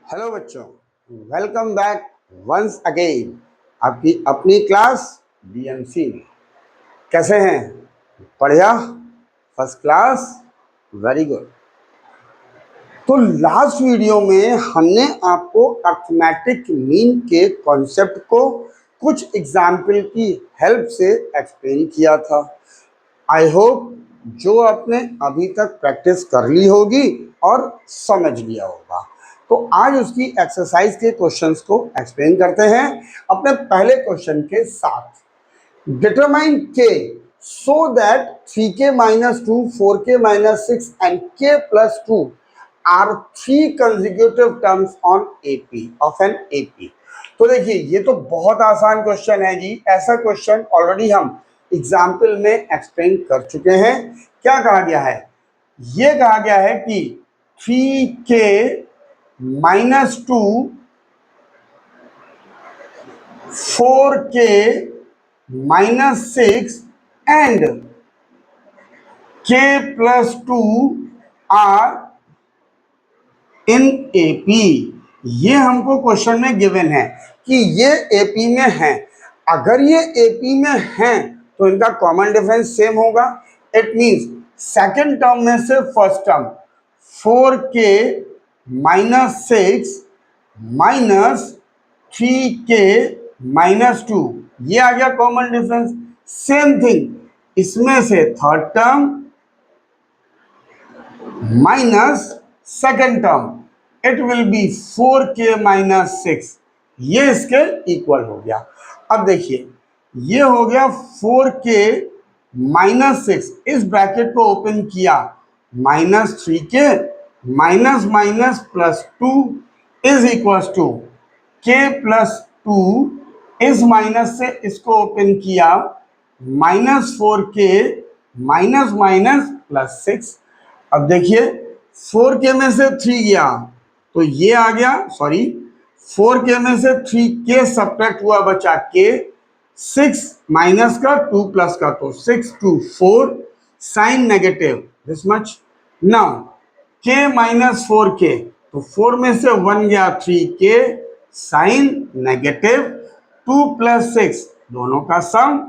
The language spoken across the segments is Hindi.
हेलो बच्चों, वेलकम बैक वंस अगेन आपकी अपनी क्लास बीएमसी में। कैसे हैं? बढ़िया, फर्स्ट क्लास, वेरी गुड। तो लास्ट वीडियो में हमने आपको अर्थमेटिक मीन के कॉन्सेप्ट को कुछ एग्जाम्पल की हेल्प से एक्सप्लेन किया था। आई होप जो आपने अभी तक प्रैक्टिस कर ली होगी और समझ लिया होगा। तो आज उसकी एक्सरसाइज के क्वेश्चंस को एक्सप्लेन करते हैं अपने पहले क्वेश्चन के साथ। डिटरमाइन के so that 3k minus 2, 4k minus 6 and k plus 2 are three consecutive terms on AP of an AP। तो देखिए, ये तो बहुत आसान क्वेश्चन है जी। ऐसा क्वेश्चन ऑलरेडी हम एग्जाम्पल में एक्सप्लेन कर चुके हैं। क्या कहा गया है? ये कहा गया है कि 3k minus 2, 4k minus 6 and k plus 2 are in AP। ये हमको क्वेश्चन में गिवन है कि ये AP में है। अगर ये AP में है तो इनका कॉमन डिफरेंस सेम होगा। इट मीन्स सेकेंड टर्म में से first term 4k minus 6 minus 3k minus 2, ये आ गया कॉमन डिफरेंस। सेम थिंग इसमें से third term minus second term, it will be 4k minus 6, ये इसके इक्वल हो गया। अब देखिए, ये हो गया 4k minus 6, इस ब्रैकेट को ओपन किया, minus 3k minus minus plus 2 is equal to k plus 2, इस माइनस से इसको ओपन किया, minus 4k minus minus plus 6। अब देखिए 4k में से 3 गया तो ये आ गया, सॉरी 4k में से 3k सब्ट्रैक्ट हुआ, बचा k, 6 माइनस का 2 प्लस का, तो 6 to 4 sign negative this much. Now k minus 4k, तो 4 में से 1 गया, 3k साइन नेगेटिव 2 प्लस 6, दोनों का सम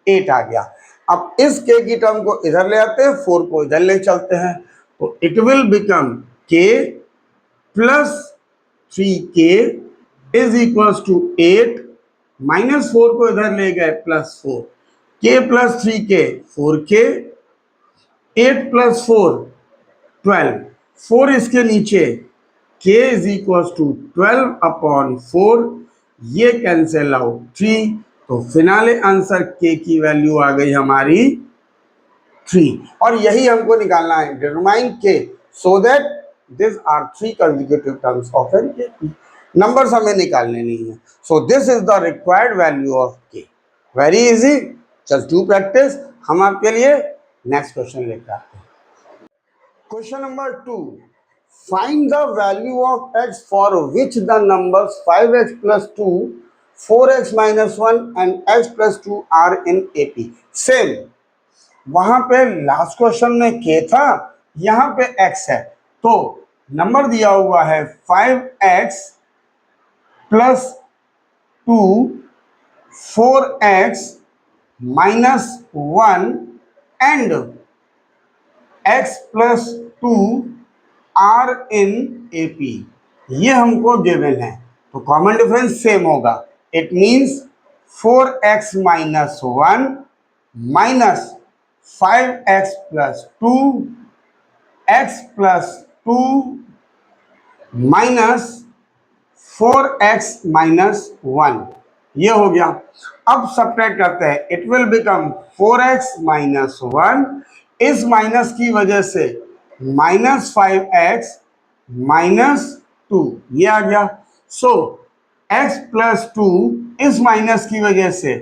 8 आ गया। अब इस k की टर्म को इधर ले आते हैं, 4 को इधर ले चलते हैं, तो it will become k plus 3k is equal to 8, minus 4 को इधर ले गए, plus 4, k plus 3k 4k, 8 plus 4 12, 4 इसके नीचे, k is equal to 12 upon 4, ये कैंसिल आउट 3, तो फिनाले आंसर k की वैल्यू आ गई हमारी 3। और यही हमको निकालना है, determine k so that this are 3 consecutive terms of an AP। Numbers हमें निकालने नहीं है, so this is the required value of k। Very easy, just do practice. हम आपके लिए नेक्स्ट क्वेश्चन लेकर आते हैं। Question number 2, find the value of x for which the numbers 5x plus 2, 4x minus 1 and x plus 2 are in AP। Same, वहां पे लास्ट क्वेश्चन में k था, यहां पे x है, तो नंबर दिया हुआ है 5x plus 2, 4x minus 1 and x plus 2 are in AP। ये हमको गिवन है, तो कॉमन डिफरेंस सेम होगा। It means 4x minus 1 minus 5x plus 2, x plus 2 minus 4x minus 1, ये हो गया। अब सब्ट्रैक्ट करते हैं, it will become 4x minus 1, इस माइनस की वजह से माइनस 5x माइनस 2, ये आ गया। सो x प्लस 2, इस माइनस की वजह से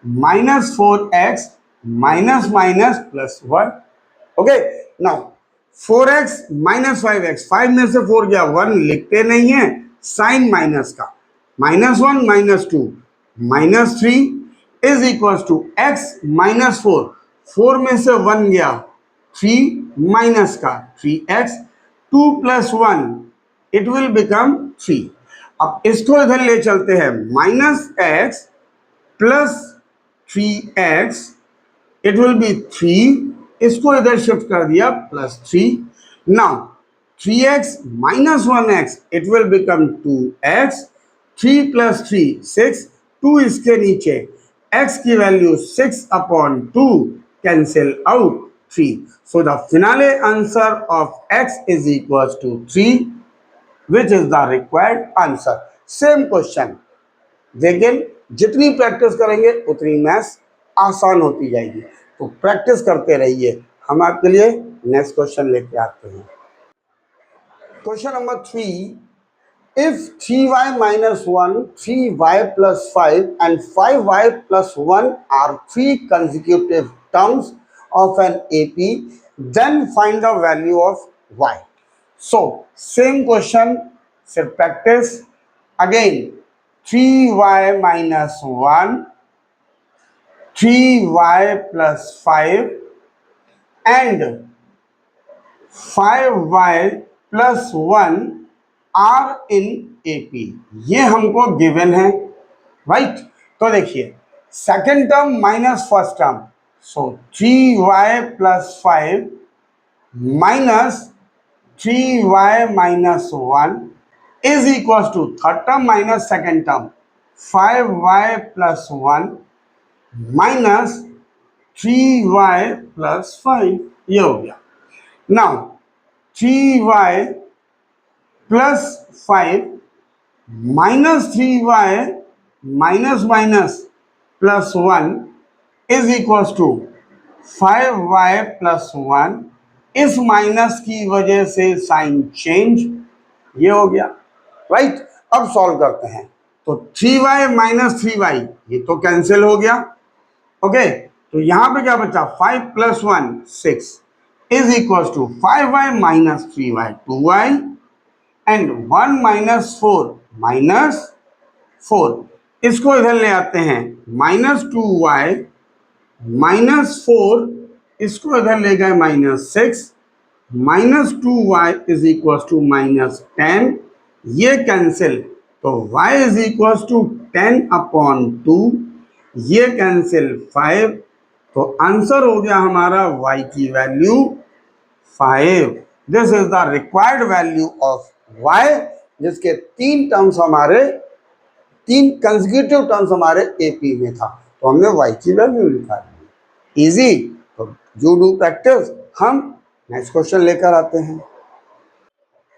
minus 4x minus minus plus 1। Okay, now 4x minus 5x, 5 में से 4 गया, 1 लिखते नहीं है, साइन माइनस का, minus 1 minus 2 minus 3 is equal to x minus 4, 4 में से 1 गया, 3 माइनस का 3x, 2 plus 1 it will become 3। अब इसको इधर ले चलते हैं, -x plus 3x, it will be 3। इसको इधर शिफ्ट कर दिया +3। Now 3x minus 1x, it will become 2x। 3 plus 3 6, 2 इसके नीचे, x की value 6/2, cancel out 3। So the finale answer of x is equals to 3, which is the required answer। Same question, लेकिन जितनी प्रैक्टिस करेंगे उतनी मैथ्स आसान होती जाएगी। तो प्रैक्टिस करते रहिए। हम आपके लिए नेक्स्ट क्वेश्चन लेके आते हैं। Question number 3, if 3y minus 1, 3y plus 5 and 5y plus 1 are 3 consecutive terms of an AP, then find the value of y। So same question, so practice again। 3y minus 1, 3y plus 5 and 5y plus 1 are in AP, ये हमको गिवन है, राइट। तो देखिए second term minus first term, so 3y plus 5 minus 3y minus 1 is equal to third term minus second term 5y plus 1 minus 3y plus 5, ये हो गया। Now 3y plus 5 minus 3y minus minus plus 1 is equal to 5y plus 1। इस माइनस की वजह से साइन चेंज, ये हो गया, राइट। अब सॉल्व करते हैं, तो 3y माइनस 3y ये तो कैंसिल हो गया, ओके। तो यहां पे क्या बचा, 5 plus 1 6 is equal to 5y minus 3y 2y and 1 minus 4 minus 4, इसको इधर ले आते हैं, -2y माइनस 4, इसको इधर ले गए -6, -2y इज इक्वल टू -10, ये कैंसिल, तो y इज इक्वल टू 10/2, ये कैंसिल 5, तो आंसर हो गया हमारा y की value 5। This is the required value of y, जिसके 3 टर्म्स हमारे, 3 कंसेक्यूटिव टर्म्स हमारे एपी में था, तो हमने y की वैल्यू निकाल ली। इजी, तो यू डू प्रैक्टिस। हम नेक्स्ट क्वेश्चन लेकर आते हैं।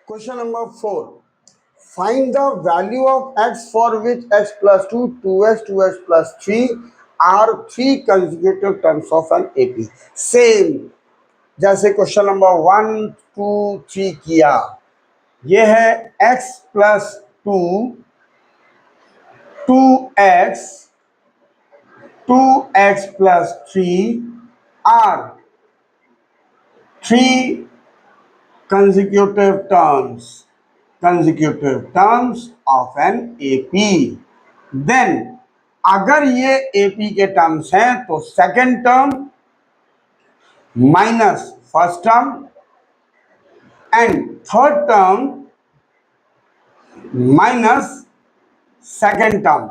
Question number 4, find the value of x for which x plus 2, 2x, 2x plus 3 are 3 consecutive terms of an AP. Same जैसे क्वेश्चन नंबर 1, 2, 3 किया, ये है x plus 2, 2x, 2x plus 3 are 3 consecutive terms of an AP। then अगर ये AP के टर्म्स हैं तो second term minus first term and third term minus second term.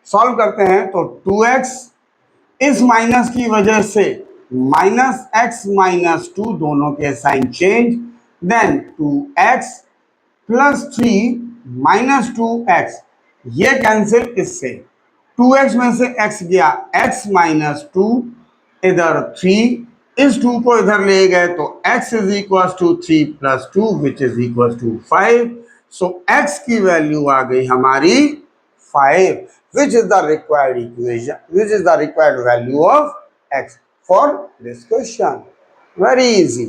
Solve करते हैं, तो 2x इस माइनस की वजह से -x माइनस 2 दोनों के sign change, then 2x plus 3 minus 2x, ये कैंसिल इससे, 2x में से x गया, x माइनस 2, इधर 3, इस 2 को इधर ले गए, तो x is equal to 3 plus 2 which is equal to 5। So x की वैल्यू आ गई हमारी 5, which is the required equation, which is the required value of x for this question। very easy,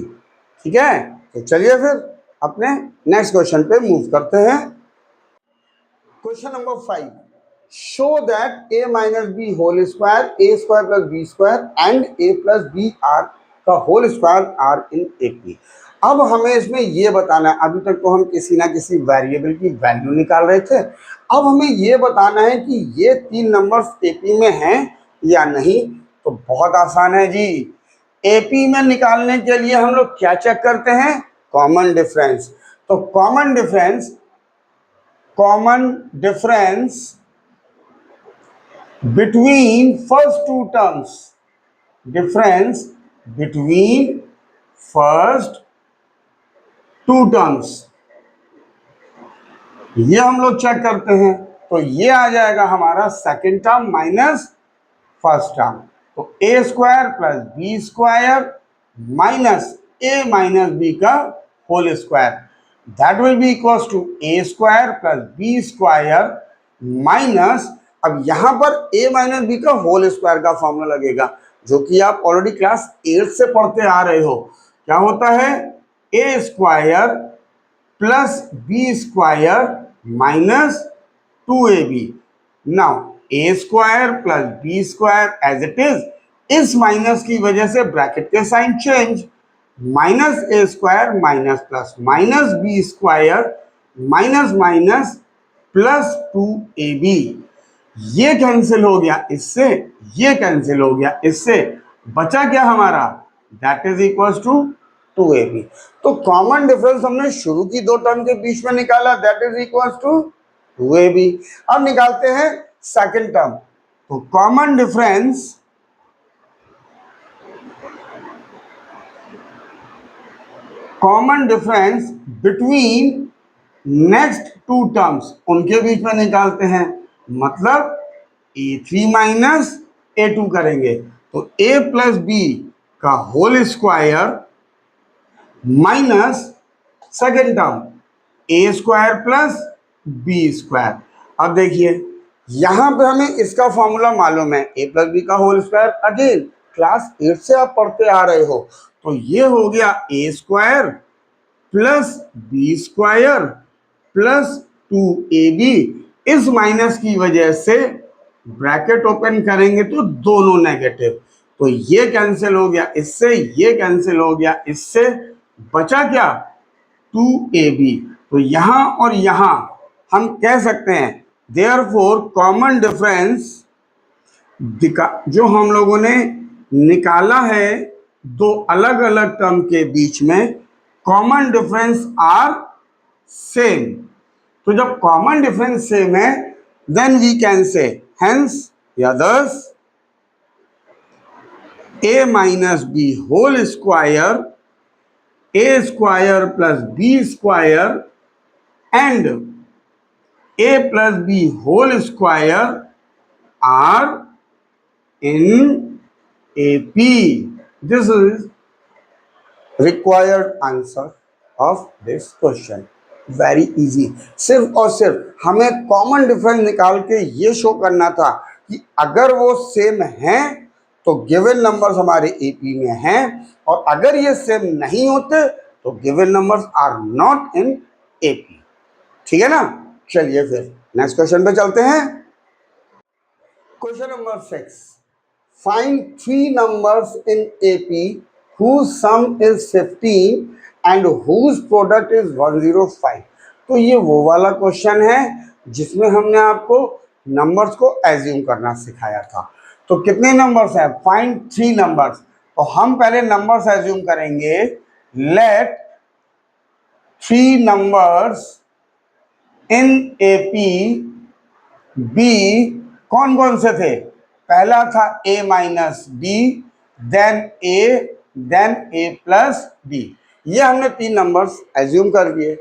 ठीक है। तो चलिए फिर अपने नेक्स्ट क्वेश्चन पे मूव करते हैं। Question number 5, show that a minus B whole square, a square plus B square and a plus B are का whole square are in AP। अब हमें इसमें ये बताना है, अभी तक तो हम किसी ना किसी वेरिएबल की वैल्यू निकाल रहे थे, अब हमें ये बताना है कि ये 3 नंबर्स AP में हैं या नहीं। तो बहुत आसान है जी, AP में निकालने के लिए हम लोग क्या चेक करते हैं, कॉमन डिफरेंस। तो common difference between first two terms, difference between first two terms, ये हम लोग चेक करते हैं। तो ये आ जाएगा हमारा second term minus first term. तो A square plus B square minus A minus B का whole square, that will be equals to A square plus B square minus, अब यहां पर a माइनस बी का होल स्क्वायर का फॉर्मूला लगेगा, जो कि आप ऑलरेडी क्लास 8 से पढ़ते आ रहे हो। क्या होता है? A square plus B square minus 2ab। Now A square plus B square as it is, इस माइनस की वजह से ब्रैकेट के sign change, minus A square minus plus minus B square minus minus plus 2ab, ये कैंसिल हो गया इससे, ये कैंसिल हो गया इससे, बचा क्या हमारा? That is equal to 2ab। तो कॉमन डिफरेंस हमने शुरू की दो टर्म के बीच में निकाला, that is equal to 2ab। अब निकालते हैं सेकंड टर्म। तो common difference between next two terms, उनके बीच में निकालते हैं, मतलब a3 माइनस a2 करेंगे। तो a प्लस बी का whole square minus second term A square plus B square. अब देखिए यहां पे हमें इसका फॉर्मूला मालूम है, ए प्लस बी का होल स्क्वायर, अगेन क्लास 8 से आप पढ़ते आ रहे हो। तो ये हो गया A square plus B square plus 2ab, इस माइनस की वजह से ब्रैकेट ओपन करेंगे तो दोनों नेगेटिव, तो ये कैंसिल हो गया इससे, ये कैंसिल हो गया इससे, बचा क्या? 2ab। तो यहां और यहां हम कह सकते हैं देयरफॉर कॉमन डिफरेंस जो हम लोगों ने निकाला है दो अलग अलग टर्म के बीच में, कॉमन डिफरेंस आर सेम। तो जब कॉमन डिफरेंस सेम है then we can say hence या thus a minus B whole square, a square plus B square and a plus B whole square are in AP। This is required answer of this question. Very easy, सिर्फ और सिर्फ हमें कॉमन डिफरेंस निकाल के ये शो करना था कि अगर वो सेम हैं तो गिवन नंबर्स हमारे AP में हैं, और अगर ये सेम नहीं होते तो given numbers are not in AP। ठीक है ना? चलिए फिर नेक्स्ट क्वेश्चन पे चलते हैं। Question number 6, find 3 numbers in AP whose sum is 15 and whose product is 105। तो ये वो वाला क्वेश्चन है जिसमें हमने आपको नंबर्स को एज्यूम करना सिखाया था। तो कितने नंबर्स हैं? Find 3 numbers. तो हम पहले नंबर्स एज्यूम करेंगे। Let 3 numbers in AP be, कौन कौन से थे? पहला था a minus B, then a plus B. ये हमने 3 नंबर्स एज्यूम कर दिए।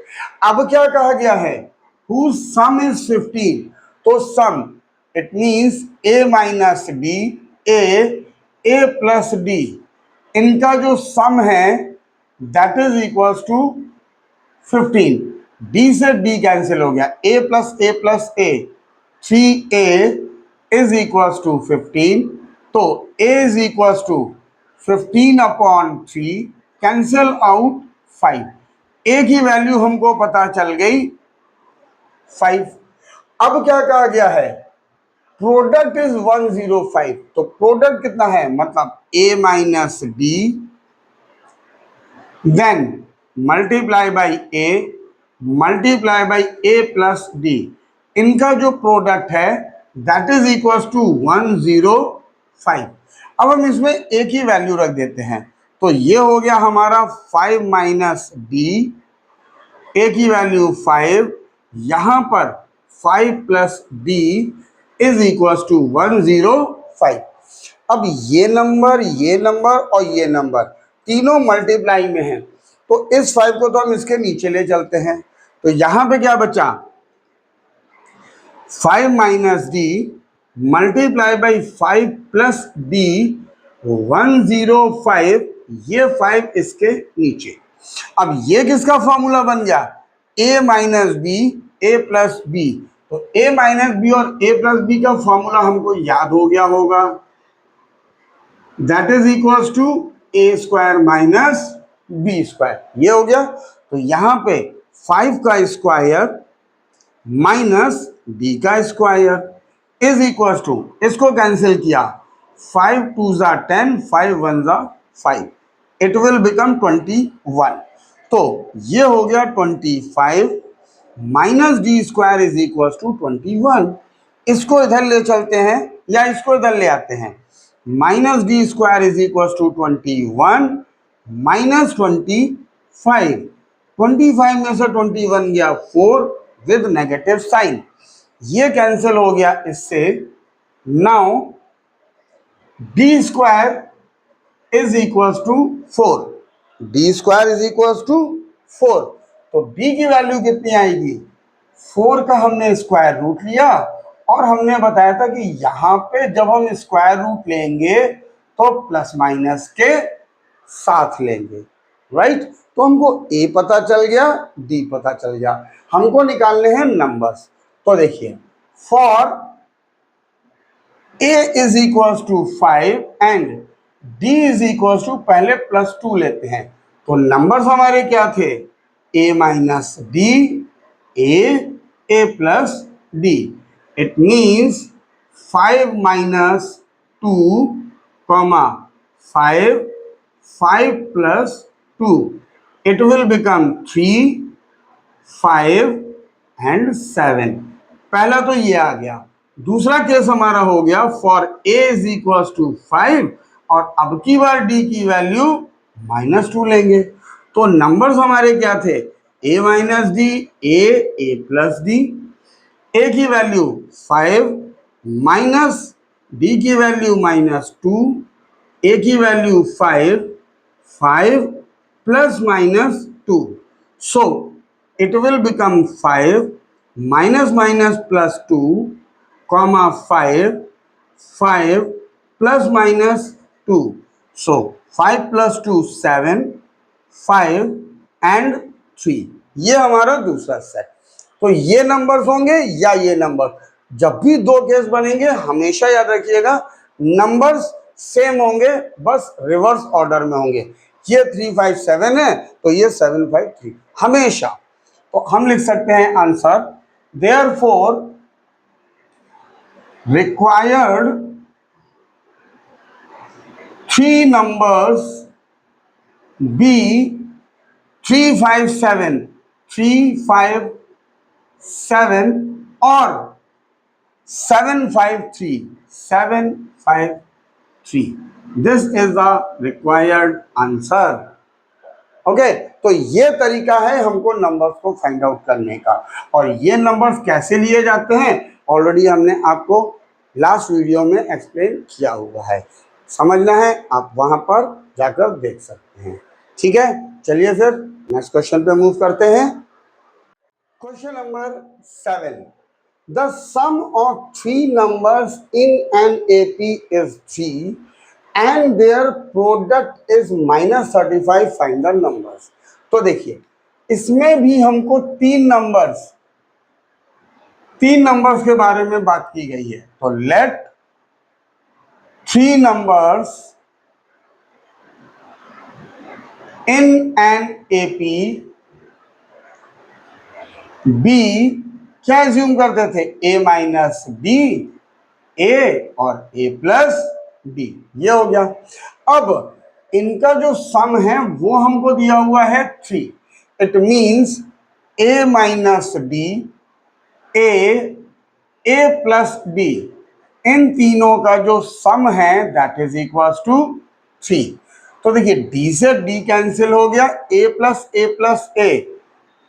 अब क्या कहा गया है? whose sum is 15। तो sum it means a minus B, a plus D, इनका जो सम है that is equals to 15। D से डी कैंसिल हो गया, a plus a 3a is equals to 15। तो a is equals to 15 upon 3, cancel out 5। a की वैल्यू हमको पता चल गई 5। अब क्या कहा गया है? Product is 105। तो प्रोडक्ट कितना है? मतलब a minus D then multiply by a multiply by a plus D, इनका जो प्रोडक्ट है दैट इज इक्वल्स टू 105। अब हम इसमें a की वैल्यू रख देते हैं। तो ये हो गया हमारा 5 माइनस डी ए की वैल्यू 5, यहां पर 5 plus D is equal to 105। अब ये नंबर और ये नंबर तीनों मल्टीप्लाई में हैं, तो इस 5 को तो हम इसके नीचे ले चलते हैं। तो यहां पे क्या बचा, 5 minus D multiply by 5 plus D 105, ये 5 इसके नीचे। अब ये किसका फॉर्मूला बन गया, a minus B A plus B. तो a माइनस बी और a प्लस बी का फॉर्मूला हमको याद हो गया होगा, that is equal to A square minus B square. ये हो गया। तो यहां पे 5 का स्क्वायर माइनस डी का स्क्वायर इज इक्वल टू, इसको कैंसिल किया, 5 टू ज़ा 10, 5 वन ज़ा 5, इट विल बिकम 21। तो ये हो गया 25 minus D square is equal to 21। इसको इधर ले चलते हैं या इसको इधर ले आते हैं, minus D square is equal to 21 minus 25। 25 में से 21 गया 4 विद नेगेटिव साइन, ये कैंसिल हो गया इससे। Now D square is equal to 4, D square is equal to 4। तो डी की वैल्यू कितनी आएगी, 4 का हमने स्क्वायर रूट लिया और हमने बताया था कि यहां पे जब हम स्क्वायर रूट लेंगे तो प्लस माइनस के साथ लेंगे, राइट। तो हमको ए पता चल गया, डी पता चल गया, हमको निकालने हैं नंबर्स। तो देखिए, for A is equal to 5 and D is equal to, पहले +2 लेते हैं। तो नंबर्स हमारे क्या थे, A minus D, A plus D. It means 5 minus 2 comma 5, 5 plus 2, it will become 3, 5 and 7। पहला तो ये आ गया। दूसरा केस हमारा हो गया for a is equal to 5 और अब की बार d की वैल्यू -2 लेंगे। तो नंबर्स हमारे क्या थे, a minus D, A plus D. a की वैल्यू 5 माइनस d की वैल्यू -2, a की value 5, 5 plus minus 2. So it will become 5 minus minus plus 2 comma 5, 5 plus minus 2. So 5 plus 2 7, 5 and 3। ये हमारा दूसरा सेट। तो ये नंबर्स होंगे या ये नंबर, जब भी दो केस बनेंगे हमेशा याद रखिएगा नंबर्स सेम होंगे, बस रिवर्स ऑर्डर में होंगे। ये 357 है तो ये 753 हमेशा। तो हम लिख सकते हैं answer, therefore required 3 numbers be 357, 357 और 753, 753। This is the required answer. Okay, तो ये तरीका है हमको नंबर्स को फाइंड आउट करने का। और ये नंबर्स कैसे लिए जाते हैं ऑलरेडी हमने आपको लास्ट वीडियो में एक्सप्लेन किया हुआ है, समझना है आप वहां पर जाकर देख सकते हैं। ठीक है, चलिए फिर नेक्स्ट क्वेश्चन पे मूव करते हैं। Question number 7, the sum of 3 numbers in an AP is 3 and their product is -35, find the numbers। तो देखिए, इसमें भी हमको 3 नंबर्स के बारे में बात की गई है। तो let 3 numbers in an AP be, क्या एज्यूम करते थे, a माइनस डी, a और a प्लस डी। ये हो गया। अब इनका जो सम है वो हमको दिया हुआ है 3। It means a minus D, a plus D, इन तीनों का जो सम है दैट इज इक्वल टू 3। तो देखिए, d से d कैंसिल हो गया, a plus a,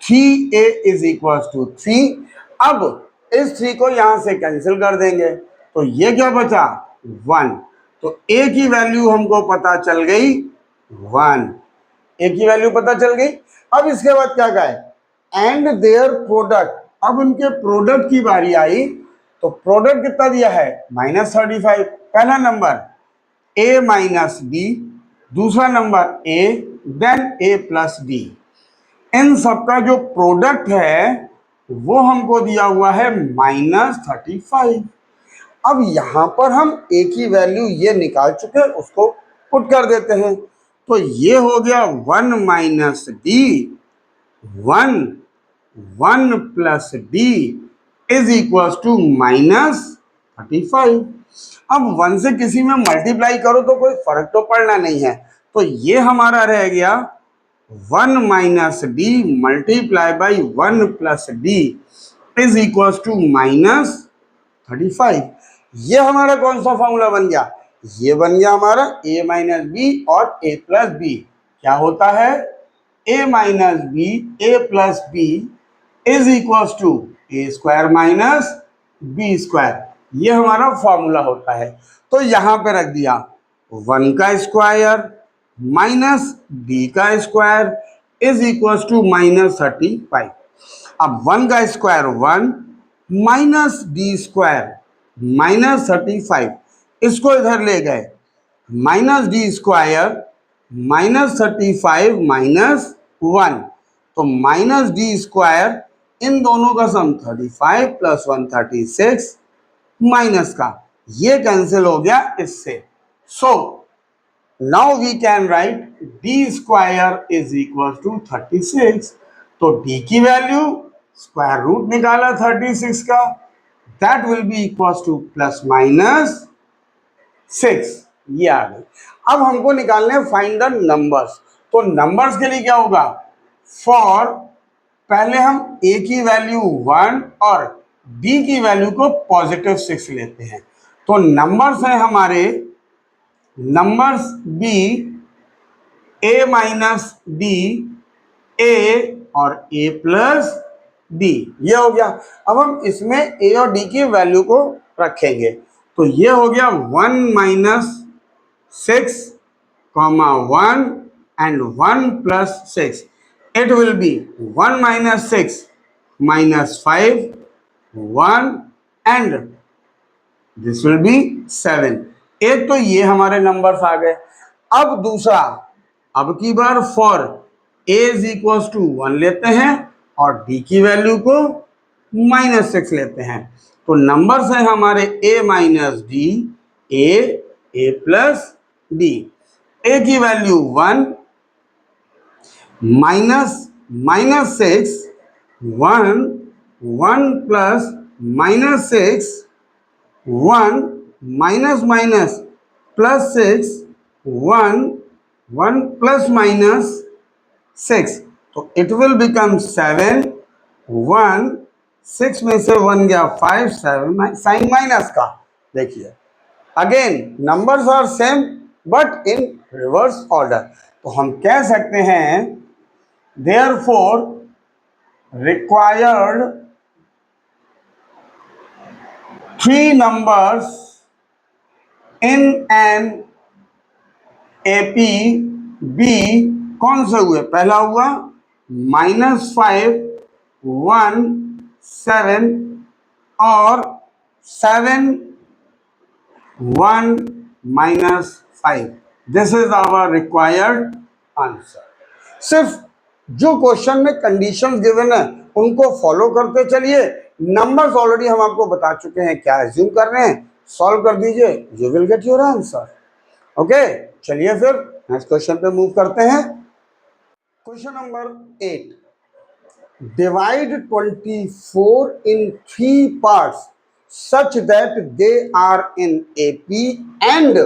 3a is equal to 3। अब इस 3 को यहां से कैंसिल कर देंगे तो ये क्या बचा 1। तो a की वैल्यू हमको पता चल गई 1, a की वैल्यू पता चल गई। अब इसके बाद क्या कहा एंड देयर प्रोडक्ट, अब उनके प्रोडक्ट की बारी आई तो प्रोडक्ट कितना दिया है -35। पहला नंबर a माइनस बी, दूसरा नंबर a, then a plus B. इन सबका जो प्रोडक्ट है वो हमको दिया हुआ है -35। अब यहां पर हम a की वैल्यू ये निकाल चुके हैं, उसको पुट कर देते हैं। तो ये हो गया 1 minus D, 1 plus D is equal to -35। अब 1 से किसी में मल्टीप्लाई करो तो कोई फर्क तो पड़ना नहीं है, तो ये हमारा रह गया 1 minus D multiply by 1 plus D is equal to -35। ये हमारा कौन सा फॉर्मूला बन गया, ये बन गया हमारा a माइनस बी और a प्लस बी। क्या होता है a minus B a plus B is equal to a square minus B square, ये हमारा फॉर्मूला होता है। तो यहां पे रख दिया 1 का स्क्वायर माइनस डी का स्क्वायर इज इक्वल टू -35। अब 1 का स्क्वायर 1 माइनस डी स्क्वायर -35, इसको इधर ले गए माइनस डी स्क्वायर -35 माइनस 1, तो माइनस डी स्क्वायर इन दोनों का सम 35 प्लस 1 36 माइनस का, ये कैंसिल हो गया इससे। So now we can write D square is equal to 36। तो डी की वैल्यू स्क्वायर रूट निकाला 36 का, that will B equal to plus minus 6, ये आ गई। अब हमको निकालने फाइंड द नंबर्स। तो नंबर्स के लिए क्या होगा, फॉर पहले हम a की वैल्यू 1 और b की वैल्यू को +6 लेते हैं। तो नंबर्स हैं हमारे, numbers b a minus b, a और a प्लस b, ये हो गया। अब हम इसमें a और d की वैल्यू को रखेंगे तो ये हो गया 1 minus 6 comma 1 and 1 plus 6। It will be 1 minus 6 minus 5 1 and this will be 7। एक तो ये हमारे नंबर्स आ गए। अब दूसरा, अब की बार for a is equal to 1 लेते हैं और d की वैल्यू को -6 लेते हैं। तो नंबर्स हैं हमारे a minus D, a plus b। a की value 1 -6 1 plus -6 1 minus plus 6 1 plus -6, तो इट विल बिकम 7 1 6 में से 1 गया 5 7 साइन माइनस का। देखिए again numbers are same but in reverse order. तो हम कह सकते हैं therefore required 3 numbers in an APB कौन से हुए, पहला हुआ -5 1 7 और 7 1 -5। This is our required answer. सिर्फ जो क्वेश्चन में कंडीशंस गिवन है उनको फॉलो करते चलिए। नंबर्स ऑलरेडी हम आपको बता चुके हैं क्या एज्यूम कर रहे हैं, सॉल्व कर दीजिए, you will get your answer. Okay, चलिए फिर नेक्स्ट क्वेश्चन पे मूव करते हैं। Question number 8, divide 24 in 3 parts such that they are in AP and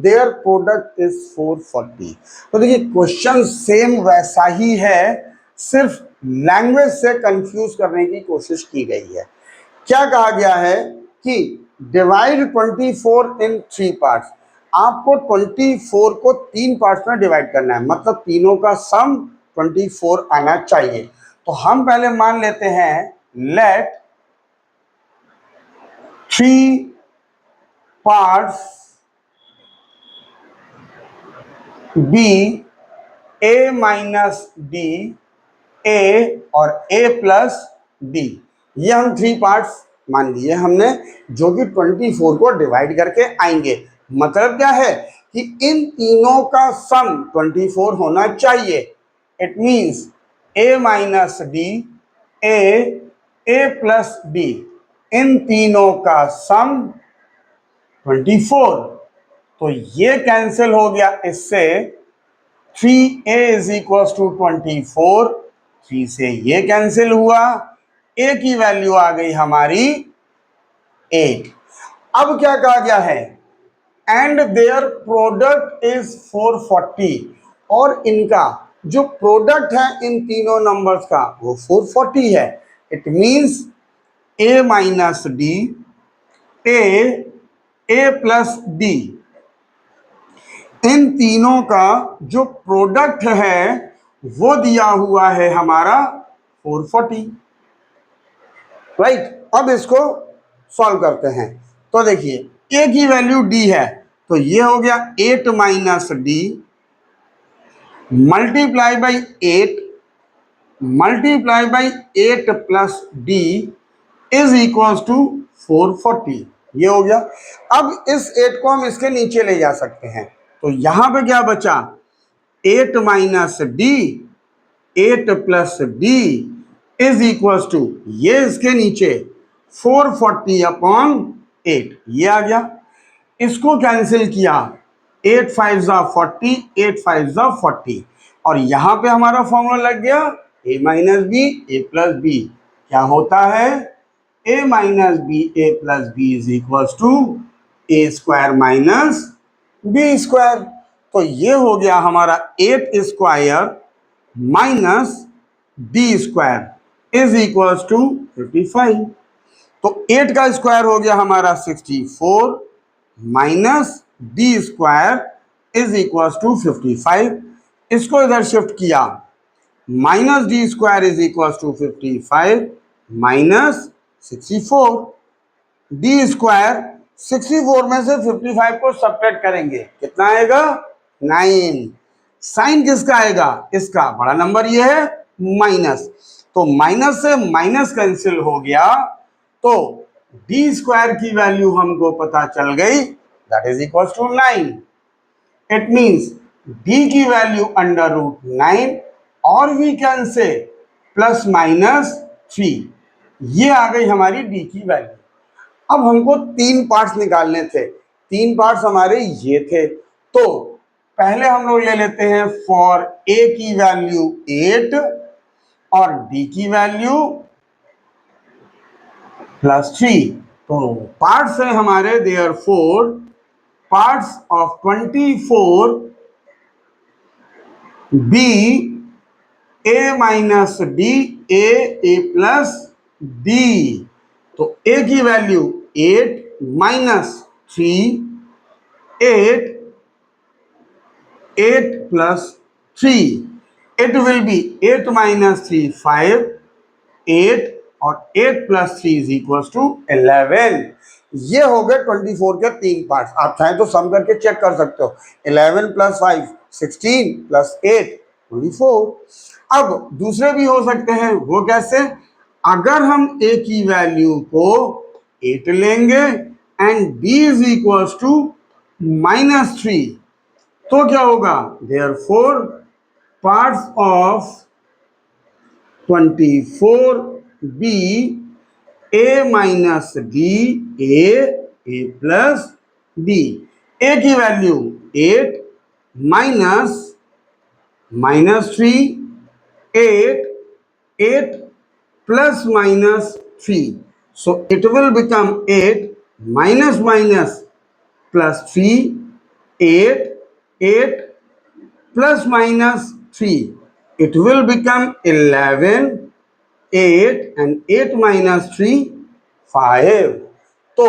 their product is 440। तो देखिए क्वेश्चन सेम वैसा ही है, सिर्फ लैंग्वेज से कंफ्यूज करने की कोशिश की गई है। क्या कहा गया है कि डिवाइड 24 in 3 पार्ट्स, आपको 24 को 3 पार्ट्स में डिवाइड करना है, मतलब तीनों का सम 24 आना चाहिए। तो तो हम पहले मान लेते हैं let 3 parts be A minus D A और ए प्लस डी। ये हम 3 पार्ट्स मान लिए हमने, जो कि 24 को डिवाइड करके आएंगे। मतलब क्या है कि इन तीनों का सम 24 होना चाहिए। It means A minus D A plus D, इन तीनों का सम 24। तो ये कैंसिल हो गया इससे, 3a इज इक्वल टू 24, 3 से ये कैंसिल हुआ, a की वैल्यू आ गई हमारी 8। अब क्या कहा गया है, एंड देयर प्रोडक्ट इज 440, और इनका जो प्रोडक्ट है इन तीनों नंबर्स का वो 440 है। It means a minus D A plus D, इन तीनों का जो प्रोडक्ट है वो दिया हुआ है हमारा 440। राइट, अब इसको सॉल्व करते हैं। तो देखिए a की वैल्यू d है, तो ये हो गया 8 minus D multiply by 8 multiply by 8 plus D is equal to 440। ये हो गया। अब इस 8 को हम इसके नीचे ले जा सकते हैं, तो यहां पे क्या बचा, 8 minus D 8 plus D is equal to, ये इसके नीचे 440 अपॉन 8, ये आ गया। इसको कैंसिल किया, 8 5 जा 40, 8 5 जा 40, और यहां पे हमारा फॉर्मूला लग गया a minus B A plus B. क्या होता है, a minus B A plus B is equal to A square minus B square. तो ये हो गया हमारा 8 square minus D square is equal to 55। तो 8 का स्क्वायर हो गया हमारा 64 minus D square is equal to 55। इसको इधर शिफ्ट किया, minus D square is equal to 55 minus 64। D square 64 में से 55 को सब्ट्रैक्ट करेंगे, कितना आएगा 9। साइन किसका आएगा, इसका बड़ा नंबर ये है माइनस, तो माइनस से माइनस कैंसिल हो गया, तो डी स्क्वायर की वैल्यू हमको पता चल गई, that is equal to 9। It means D की वैल्यू अंडर रूट 9, और we can say plus minus 3। ये आ गई हमारी डी की वैल्यू। अब हमको 3 पार्ट्स निकालने थे, 3 पार्ट्स हमारे ये थे। तो पहले हम लोग ले लेते हैं फॉर a की वैल्यू 8 और d की वैल्यू +3। तो पार्ट्स है हमारे, therefore parts of 24 b a minus D A plus D. तो a की value 8 minus 3, 8 plus 3, it will be 8 minus 3 5, 8 और 8 प्लस 3 इज इक्वल टू 11। ये हो गए 24 के 3 पार्ट्स। आप चाहें तो सम करके चेक कर सकते हो, 11 प्लस 5 16 प्लस 8 24। अब दूसरे भी हो सकते हैं, वो कैसे, अगर हम a की वैल्यू को 8 लेंगे and b is equal to -3, तो क्या होगा, therefore parts of 24 b a minus D A plus D. a की value 8 -3, 8 plus minus 3. So it will become 8 minus minus plus 3, 8 plus minus 3. It will become 11, 8 and 8 minus 3, 5. तो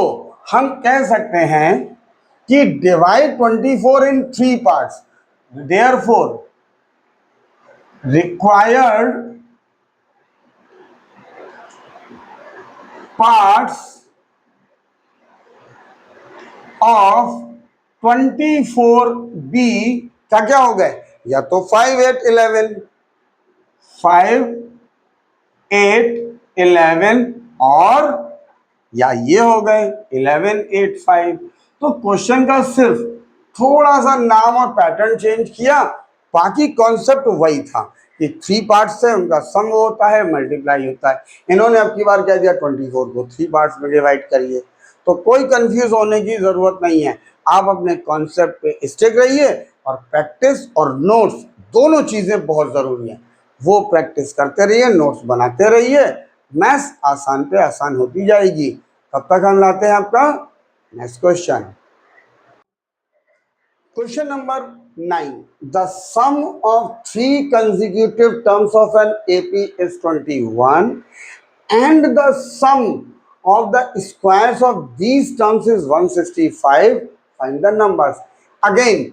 हम कह सकते हैं कि divide 24 in 3 parts. Therefore, required parts of 24b क्या क्या हो गए, या तो 5 8 11, 5 8 11 और या ये हो गए 11 8 5। तो क्वेश्चन का सिर्फ थोड़ा सा नाम और पैटर्न चेंज किया, बाकी कॉन्सेप्ट वही था कि 3 पार्ट्स है, उनका सम होता है, मल्टीप्लाई होता है। इन्होंने अब की बार कह दिया 24 को 3 पार्ट्स में डिवाइड करिए, तो कोई कंफ्यूज होने की जरूरत नहीं है। आप अपने कॉन्सेप्ट पे स्टिक रहिए और प्रैक्टिस और नोट्स दोनों चीजें बहुत जरूरी हैं। वो प्रैक्टिस करते रहिए, नोट्स बनाते रहिए, मैथ्स आसान पे आसान होती जाएगी। तब तक हम लाते हैं आपका next question. Question number 9, the sum of 3 consecutive terms of an AP is 21 and the sum of the squares of these terms is 165, find the numbers। Again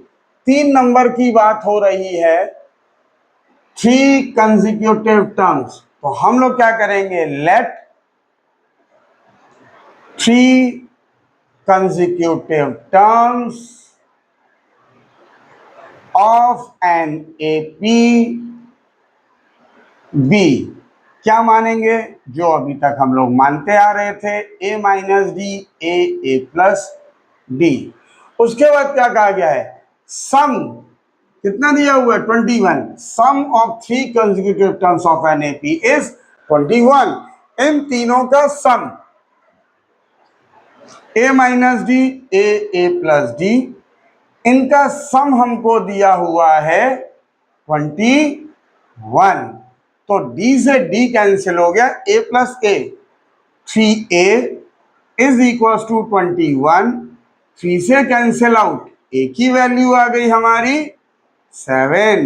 3 number की बात हो रही है, 3 consecutive terms, तो हम लोग क्या करेंगे, let 3 consecutive terms of an AP B क्या मानेंगे, जो अभी तक हम लोग मानते आ रहे थे, A minus D A plus D. उसके बाद क्या कहा गया है, सम कितना दिया हुआ है 21, sum of 3 consecutive terms of an AP is 21। इन तीनों का sum A minus D A plus D, इनका सम हमको दिया हुआ है 21। तो D से D कैंसिल हो गया, A plus A, 3A is equal to 21, 3 से कैंसिल आउट, A की वैल्यू आ गई हमारी 7,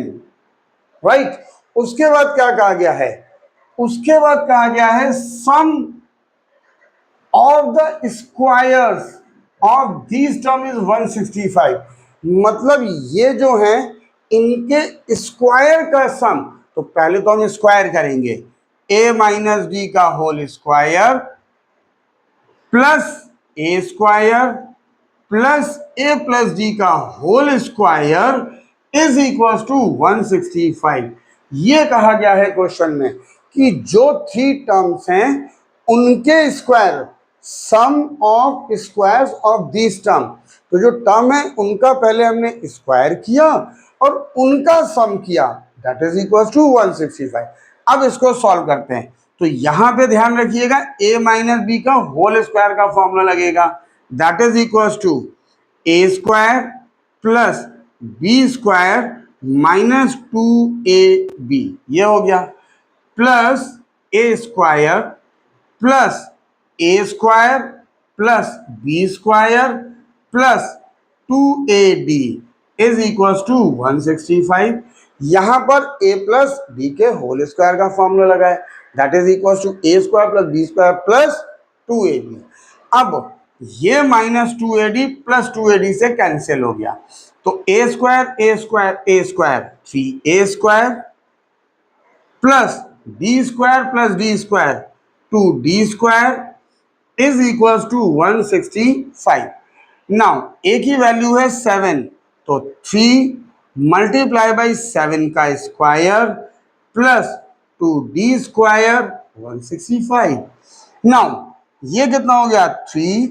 राइट। उसके बाद क्या कहा गया है, उसके बाद कहा गया है sum of the squares of this term is 165। मतलब ये जो है इनके स्क्वायर का सम, तो पहले तो हम स्क्वायर करेंगे, a माइनस डी का whole square plus A square plus A plus D का whole square is equal to 165। ये कहा गया है क्वेश्चन में कि जो 3 टर्म्स हैं उनके square, sum of squares of this term, तो जो टर्म है उनका पहले हमने स्क्वायर किया और उनका सम किया, दैट इज इक्वल टू 165। अब इसको सॉल्व करते हैं, तो यहां पे ध्यान रखिएगा a माइनस बी का होल स्क्वायर का फॉर्मूला लगेगा, that is equal to A square plus B square minus 2ab, ये हो गया, plus A square plus A square plus B square plus 2ad is equal to 165। यहां पर a प्लस बी के होल स्क्वायर का फॉर्मूला लगा है, that is equal to A square plus B square plus 2ab। अब ये माइनस 2ad प्लस 2ad से कैंसिल हो गया, तो A square A square A square 3a square plus D square plus D square 2d square is equal to 165। Now a की वैल्यू है 7, तो 3 मल्टीप्लाई बाई 7 का square plus 2d square 165। Now ये कितना हो गया, 3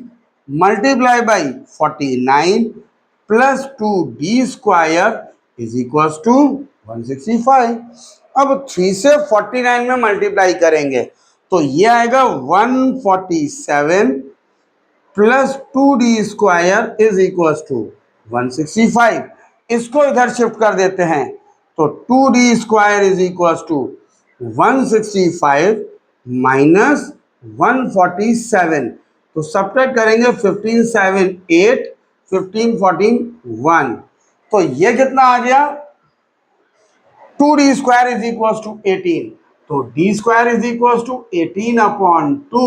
multiply by 49 plus 2d square is equal to 165। अब 3 से 49 में मल्टीप्लाई करेंगे तो ये आएगा 147 plus 2d square is equal to 165। इसको इधर शिफ्ट कर देते हैं, तो 2d square is equal to 165 minus 147, तो सब्ट्रैक्ट करेंगे 15 7 8 15 14 1, तो ये कितना आ गया, 2d square is equal to 18, तो d square is equal to 18 upon 2,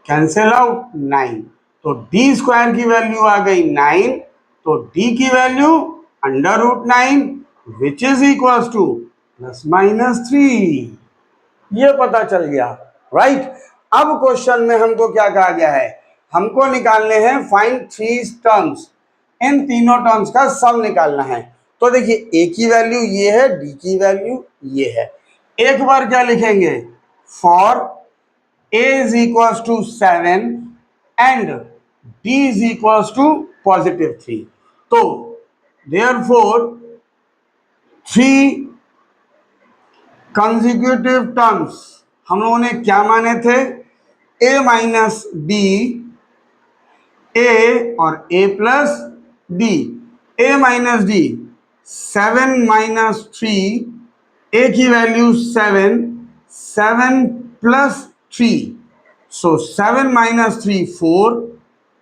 cancel out 9, तो d स्क्वायर की वैल्यू आ गई 9, तो d की value under root 9 which is equal to plus minus 3, ये पता चल गया, राइट। अब क्वेश्चन में हमको क्या कहा गया है, हमको निकालने हैं फाइंड 3 टर्म्स, इन तीनों टर्म्स का सम निकालना है। तो देखिए ए की वैल्यू ये है, डी की वैल्यू ये है। एक बार क्या लिखेंगे, for a is equals to 7 and d is equals to +3। तो therefore 3 consecutive terms हम लोगों ने क्या माने थे, a माइनस डी, a और a plus d, a minus D 7 minus 3, a की वैल्यू 7, 7 प्लस 3, सो 7 माइनस 3 4,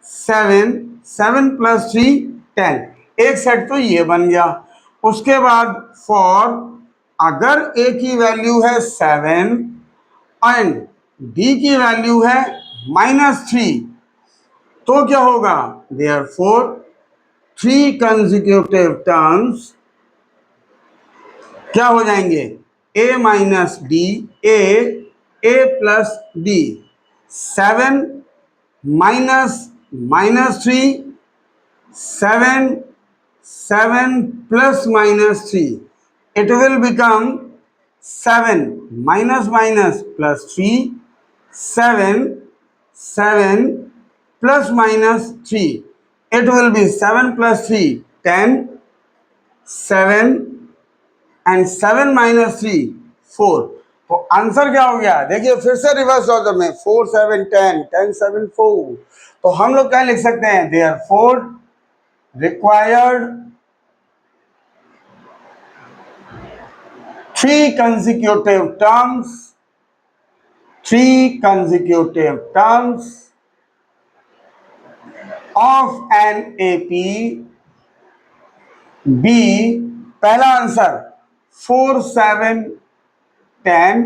7, 7 प्लस 3 10। एक सेट तो ये बन गया। उसके बाद फॉर अगर a की वैल्यू है 7 एंड d की वैल्यू है -3, तो क्या होगा, देयरफॉर 3 कंसेक्यूटिव टर्म्स क्या हो जाएंगे, a minus D, a plus D, 7 -3, 7, 7 plus -3, it will become 7 minus +3, 7, 7 plus -3, it will be 7 plus 3 10, 7 and 7 minus 3 4। तो आंसर क्या हो गया, देखिए फिर से रिवर्स ऑर्डर में 4 7 10, 10 7 4। तो हम लोग क्या लिख सकते हैं, therefore required 3 consecutive terms, 3 consecutive terms of an AP B। पहला आंसर 4 7 10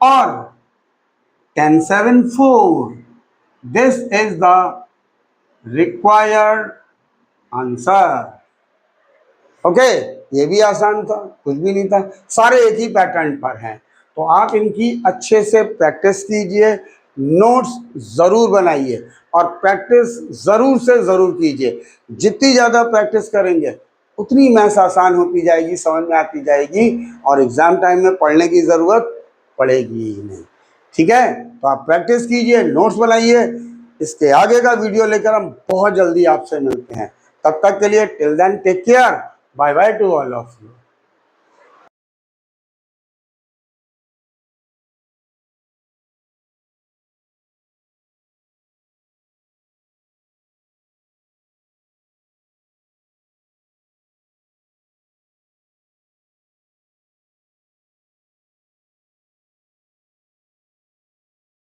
और 10 7 4। This is the required answer. Okay, ये भी आसान था, कुछ भी नहीं था, सारे एक ही पैटर्न पर हैं। तो आप इनकी अच्छे से प्रैक्टिस कीजिए, नोट्स ज़रूर बनाइए और प्रैक्टिस ज़रूर से ज़रूर कीजिए। जितनी ज़्यादा प्रैक्टिस करेंगे उतनी मैथ्स आसान होती जाएगी, समझ में आती जाएगी और एग्ज़ाम टाइम में पढ़ने की ज़रूरत पड़ेगी ही नहीं। ठीक है, तो आप प्रैक्टिस कीजिए, नोट्स बनाइए। इसके आगे का वीडियो लेकर हम बहुत जल्दी आपसे मिलते हैं। तब तक के लिए till then take care, bye bye to all of you.